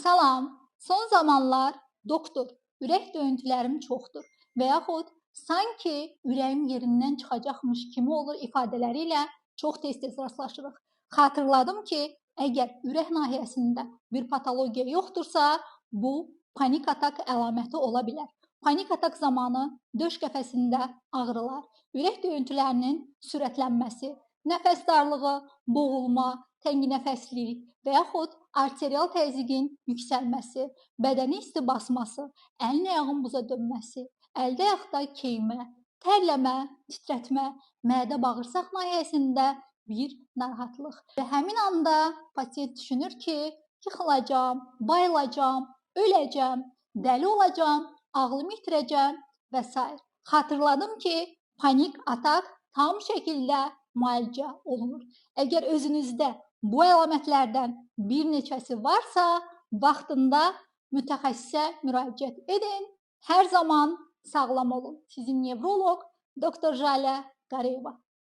Salam, son zamanlar doktor, ürək döyüntülərim çoxdur və yaxud sanki ürəyim yerindən çıxacaqmış kimi olur ifadələri ilə çox tez-tez rastlaşırıq. Xatırladım ki, əgər ürək nahiyəsində bir patologiya yoxdursa, bu panik atak əlaməti ola bilər. Panik atak zamanı döş qəfəsində ağrılar, ürək döyüntülərinin sürətlənməsi, nəfəs darlığı, boğulma, tənginəfəslik və yaxud arterial təzyiqin yüksəlməsi, bədəni isti basması, əlin ayağın buza dönməsi, əldə ayaqda keymə, tərləmə, titrətmə, mədə-bağırsaq nahiyəsində bir narahatlıq və həmin anda pasiyent düşünür ki, yıxılacam, bayılacam, öləcəm, dəli olacam, ağlımı itirəcəm və s. Xatırladım ki, panik atak tam şəkildə müalicə olunur. Əgər özünüzdə bu əlamətlərdən bir neçəsi varsa, vaxtında mütəxəssisə müraciət edin. Hər zaman sağlam olun. Sizin nevroloq Dr. Jalə Qarayeva.